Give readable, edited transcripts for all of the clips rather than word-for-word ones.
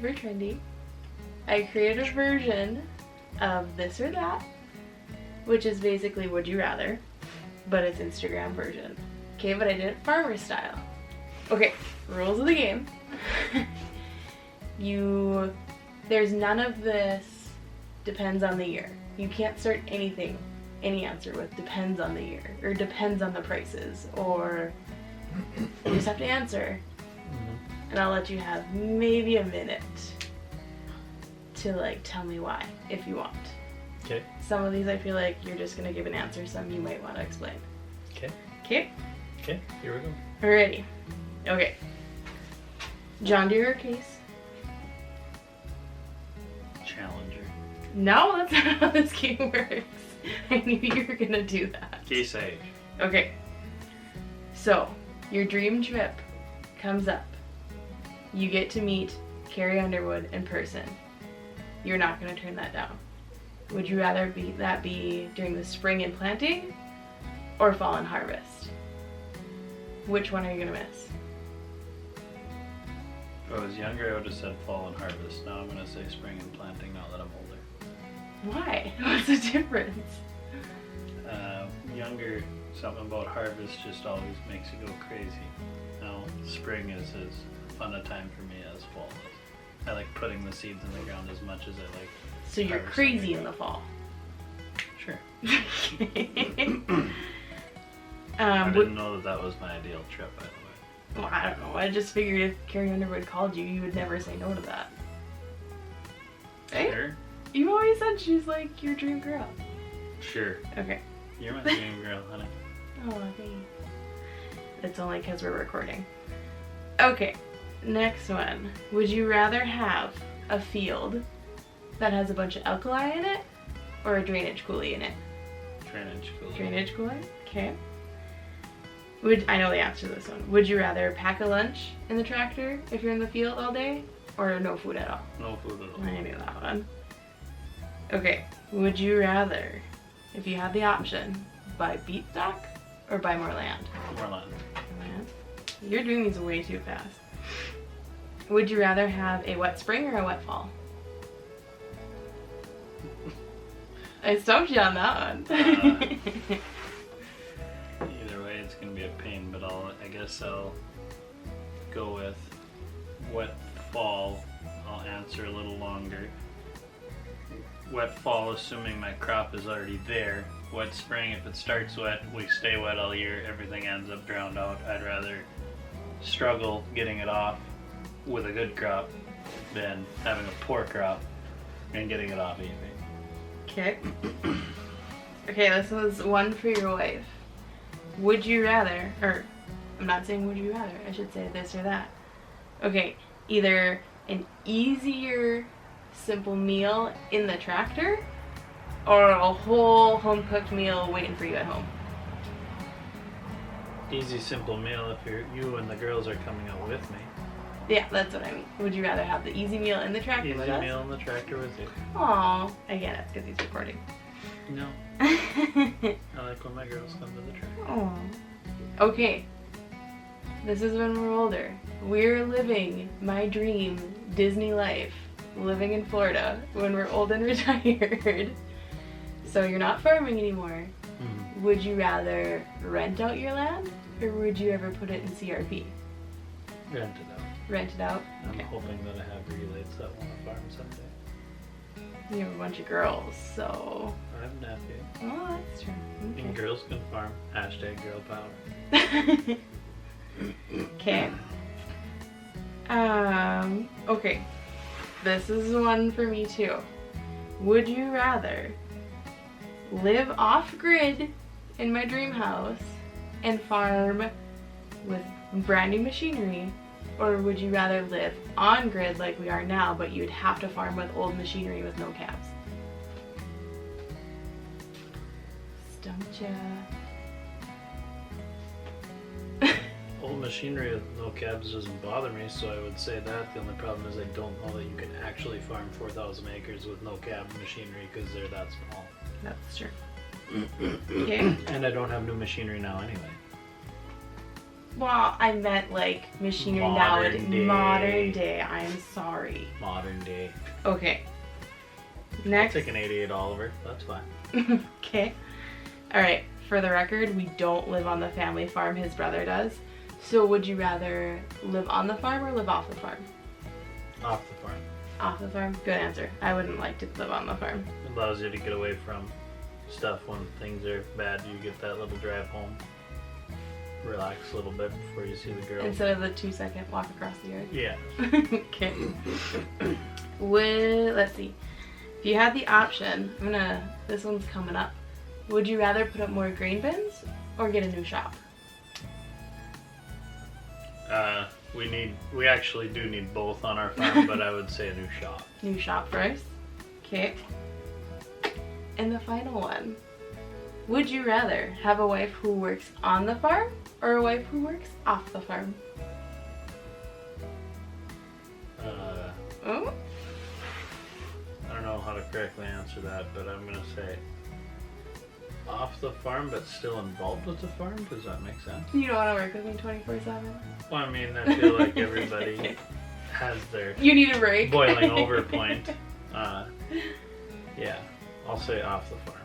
super trendy. I created a version of this or that, which is basically would you rather, but it's Instagram version. Okay, but I did it farmer style. Okay, rules of the game. There's none of this depends on the year. You can't start any answer with depends on the year, or depends on the prices, or you just have to answer. And I'll let you have maybe a minute to like tell me why, if you want. Okay. Some of these I feel like you're just gonna give an answer, some you might want to explain. Okay. Okay? Okay, here we go. Alrighty. Okay. John Deere or Case? Challenger. No, that's not how this game works. I knew you were gonna do that. Case Age. Okay. So, your dream trip comes up. You get to meet Carrie Underwood in person. You're not gonna turn that down. Would you rather that be during the spring and planting or fall and harvest? Which one are you gonna miss? If I was younger, I would have said fall and harvest. Now I'm going to say spring and planting now that I'm older. Why? What's the difference? Younger, something about harvest just always makes you go crazy. Now, spring is as fun a time for me as fall is. I like putting the seeds in the ground as much as I like. So you're crazy in the fall. Sure. I I didn't know that was my ideal trip, by the way. Well, I don't know. I just figured if Carrie Underwood called you, you would never say no to that. Right? Sure. You always said she's like your dream girl. Sure. Okay. You're my dream girl, honey. Oh, thanks. It's only because we're recording. Okay, next one. Would you rather have a field that has a bunch of alkali in it or a drainage coulee in it? Drainage coulee. Drainage coulee? Okay. I know the answer to this one. Would you rather pack a lunch in the tractor if you're in the field all day or no food at all? No food at all. I knew that one. Okay, would you rather, if you had the option, buy beet stock or buy more land? More land. Land? You're doing these way too fast. Would you rather have a wet spring or a wet fall? I stumped you on that one. Either way, it's going to be a pain, but I guess I'll go with wet fall. I'll answer a little longer. Wet fall, assuming my crop is already there. Wet spring, if it starts wet, we stay wet all year, everything ends up drowned out. I'd rather struggle getting it off with a good crop than having a poor crop and getting it off easy. Okay. Okay, this was one for your wife. Would you rather, or I'm not saying would you rather, I should say this or that. Okay, either an easier, simple meal in the tractor or a whole home-cooked meal waiting for you at home. Easy, simple meal if you and the girls are coming out with me. Yeah, that's what I mean. Would you rather have the easy meal in the tractor Easy with us? meal in the tractor with you. Aw, I get it, because he's recording. No. I like when my girls come to the tractor. Aw. Okay. This is when we're older. We're living my dream Disney life, living in Florida when we're old and retired. So you're not farming anymore. Mm-hmm. Would you rather rent out your land or would you ever put it in CRP? Rent it out. Rent it out? I'm Okay. hoping that I have relates that want to farm someday. You have a bunch of girls, so... I have a nephew. Oh, that's true. And Okay. girls can farm. Hashtag girl power. Okay. Okay. This is one for me too. Would you rather live off-grid in my dream house and farm with brand new machinery, or would you rather live on-grid like we are now, but you'd have to farm with old machinery with no cabs? Stumped ya. Old machinery with no cabs doesn't bother me, so I would say that. The only problem is I don't know that you can actually farm 4,000 acres with no cab machinery because they're that small. That's true. Okay. And I don't have new machinery now anyway. Well, I meant like machinery Modern day. Modern day. I'm sorry. Modern day. Okay. I'll Next. take an 88 Oliver. That's fine. Okay. All right. For the record, we don't live on the family farm. His brother does. So would you rather live on the farm or live off the farm? Off the farm. Off the farm? Good answer. I wouldn't like to live on the farm. It allows you to get away from stuff when things are bad. You get that little drive home. Relax a little bit before you see the girl. Instead of the 2-second walk across the yard. Yeah. Okay. Let's see. If you had the option, this one's coming up. Would you rather put up more grain bins or get a new shop? We actually do need both on our farm, but I would say a new shop. New shop first. Okay. And the final one. Would you rather have a wife who works on the farm or a wife who works off the farm? Oh? I don't know how to correctly answer that, but I'm gonna say off the farm, but still involved with the farm. Does that make sense? You don't want to work with me 24/7? Well, I mean, I feel like everybody has their You need a break. boiling over point. Yeah, I'll say off the farm.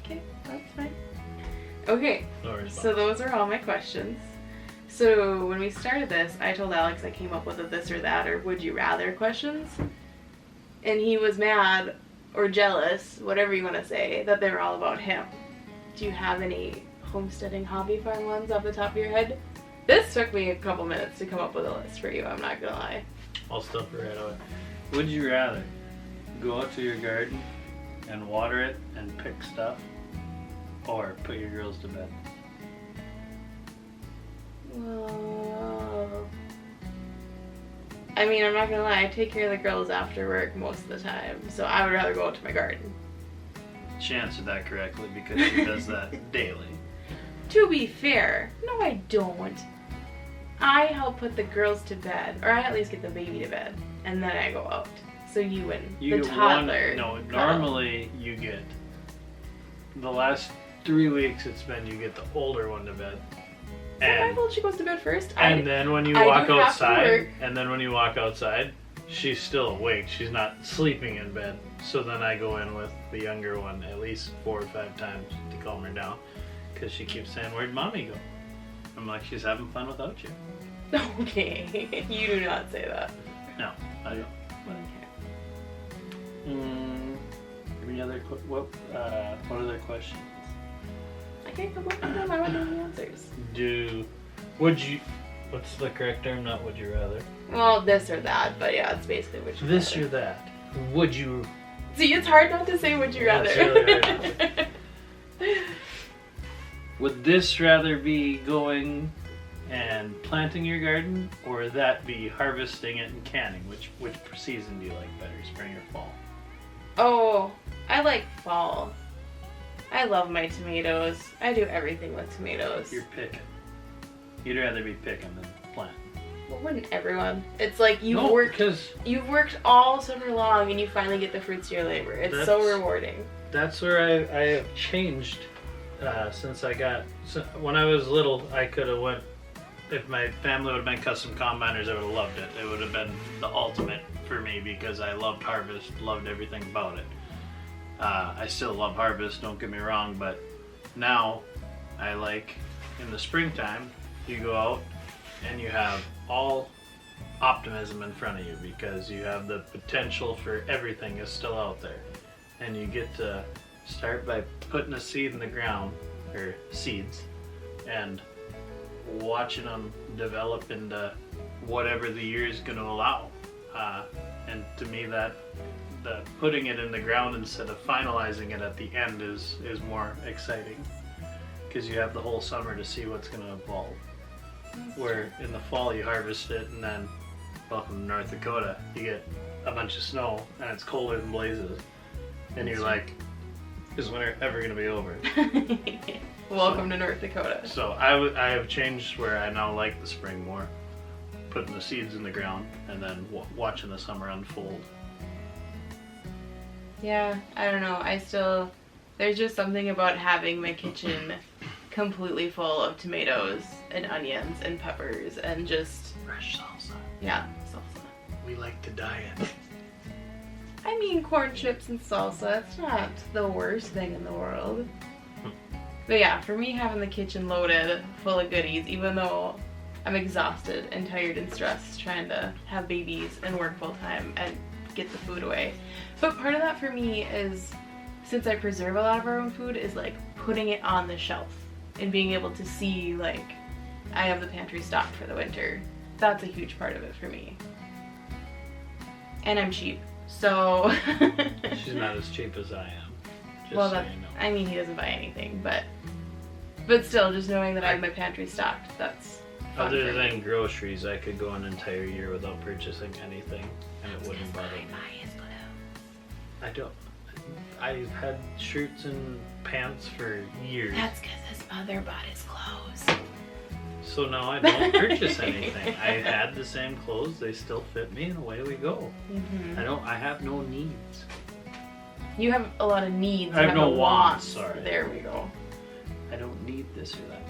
Okay, that's fine. Okay, No response. so those are all my questions. So when we started this, I told Alex I came up with a this or that or would you rather questions. And he was mad or jealous, whatever you want to say, that they were all about him. Do you have any homesteading hobby farm ones off the top of your head? This took me a couple minutes to come up with a list for you, I'm not gonna lie. I'll stop it right away. Would you rather go out to your garden and water it and pick stuff, or put your girls to bed? Well, I mean, I'm not gonna lie, I take care of the girls after work most of the time, so I would rather go out to my garden. She answered that correctly because she does that daily. To be fair, no I don't. I help put the girls to bed, or I at least get the baby to bed, and then I go out. So you and You the get toddler. normally you get, the last 3 weeks it's been you get the older one to bed. Is that my fault she goes to bed first? And then when you I walk do have to outside, she's still awake. She's not sleeping in bed. So then I go in with the younger one at least 4 or 5 times to calm her down. Because she keeps saying, "Where'd mommy go?" I'm like, "She's having fun without you." Okay, you do not say that. No, I don't. Okay. Any other, what other questions? I can't come up with them, I want to know the answers. What's the correct term? Not would you rather. Well, this or that, but yeah, it's basically would you This rather. or that. Would you? See, it's hard not to say would you rather. It's really hard. Would this rather be going and planting your garden, or that be harvesting it and canning? Which season do you like better, spring or fall? Oh, I like fall. I love my tomatoes. I do everything with tomatoes. You're picking. You'd rather be picking than planting. Well, wouldn't everyone? It's like you've No, worked because You've worked all summer long and you finally get the fruits of your labor. It's so rewarding. that's where I have changed since I got. When I was little, I could have went. If my family would have been custom combiners, I would have loved it. It would have been the ultimate for me because I loved harvest, loved everything about it. I still love harvest, don't get me wrong, but now I like in the springtime, you go out and you have all optimism in front of you because you have the potential for everything is still out there. And you get to start by putting a seed in the ground, or seeds, and watching them develop into whatever the year is going to allow. And to me, that the putting it in the ground instead of finalizing it at the end is more exciting because you have the whole summer to see what's going to evolve. Where in the fall you harvest it and then welcome to North Dakota, you get a bunch of snow and it's colder than blazes and you're like, is winter ever going to be over? Welcome to North Dakota. So I have changed where I now like the spring more, putting the seeds in the ground and then watching the summer unfold. Yeah, I don't know. There's just something about having my kitchen completely full of tomatoes and onions and peppers and just, Fresh salsa. yeah, salsa. We like to diet. I mean, corn chips and salsa, it's not the worst thing in the world. But yeah, for me, having the kitchen loaded full of goodies, even though I'm exhausted and tired and stressed trying to have babies and work full time and get the food away. But part of that for me is, since I preserve a lot of our own food, is like putting it on the shelf and being able to see, like, I have the pantry stocked for the winter. That's a huge part of it for me. And I'm cheap, so. She's not as cheap as I am. Just Well, so that's, you know. I mean, he doesn't buy anything, but still, just knowing that I have my pantry stocked, that's fun Other for than me. groceries, I could go an entire year without purchasing anything, and it wouldn't bother me. I don't. I've had shirts and pants for years. That's because his mother bought his clothes. So now I don't purchase anything. I had the same clothes, they still fit me, and away we go. Mm-hmm. I have no needs. You have a lot of needs. I you have no no wants, sorry. There we go. I don't need this or that.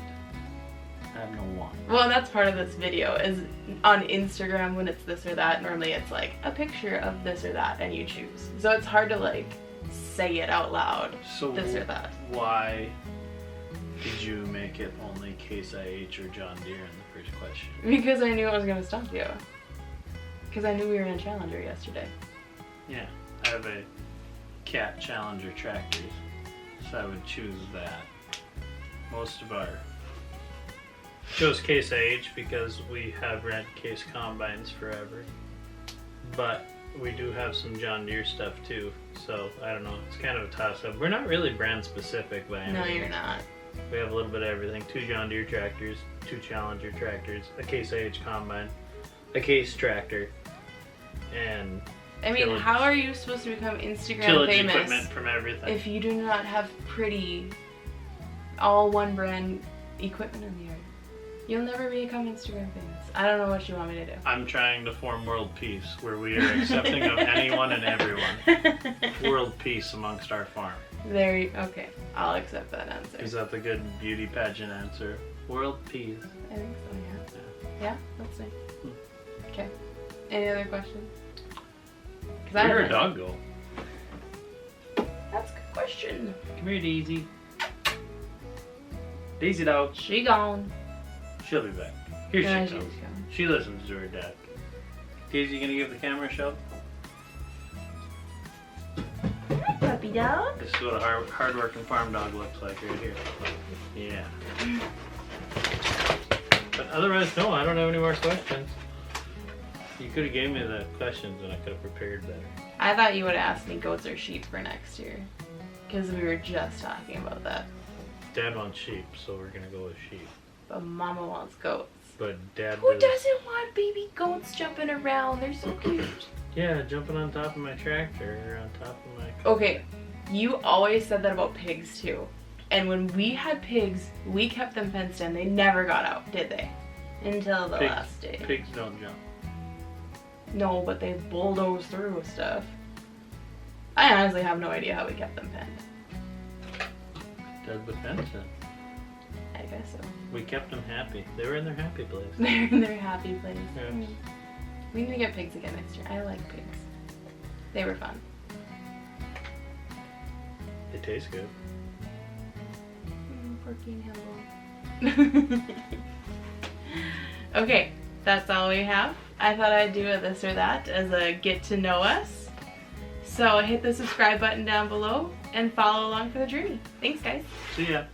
I have no want. Well, that's part of this video, is on Instagram when it's this or that, normally it's like a picture of this or that and you choose. So it's hard to like say it out loud, So this or that. why did you make it only Case IH or John Deere in the first question? Because I knew I was going to stump you. Because I knew we were in a Challenger yesterday. Yeah, I have a Cat Challenger tractors, so I would choose that. Most of our chose Case IH because we have rent Case combines forever, but we do have some John Deere stuff too. So I don't know. It's kind of a toss up. We're not really brand specific by any No, means. you're not. We have a little bit of everything. 2 John Deere tractors, 2 Challenger tractors, a Case IH combine, a Case tractor, and I mean, Tillage. how are you supposed to become Instagram tillage famous equipment from everything. if you do not have pretty, all one brand equipment in the yard? You'll never become Instagram famous. I don't know what you want me to do. I'm trying to form world peace where we are accepting of anyone and everyone. World peace amongst our farm. Okay, I'll accept that answer. Is that the good beauty pageant answer? World peace. I think so, yeah. Yeah, let's see. Okay. Any other questions? 'Cause I Where'd our have dog go? none. That's a good question. Come here, Daisy. Daisy dog. She gone. She'll be back. Here Yeah, she she's comes. gone. She listens to her dad. Daisy, gonna give the camera a shove? Puppy dog. This is what a hard-working farm dog looks like right here. Yeah. But otherwise, no, I don't have any more questions. You could have gave me the questions and I could have prepared better. I thought you would have asked me goats or sheep for next year. Because we were just talking about that. Dad wants sheep, so we're gonna go with sheep. But Mama wants goats. But Dad Who really- doesn't want baby goats jumping around? They're so cute. Yeah, jumping on top of my tractor or on top of my... Okay, you always said that about pigs too. And when we had pigs, we kept them fenced in. They never got out, did they? Until the last day. Pigs don't jump. No, but they bulldoze through with stuff. I honestly have no idea how we kept them penned. Dad would fence it. I guess so. We kept them happy. They were in their happy place. They're in their happy place. Yes. We need to get pigs again next year. I like pigs. They were fun. They taste good. Porky and Hannibal. Okay, that's all we have. I thought I'd do a this or that as a get to know us. So hit the subscribe button down below and follow along for the journey. Thanks, guys. See ya.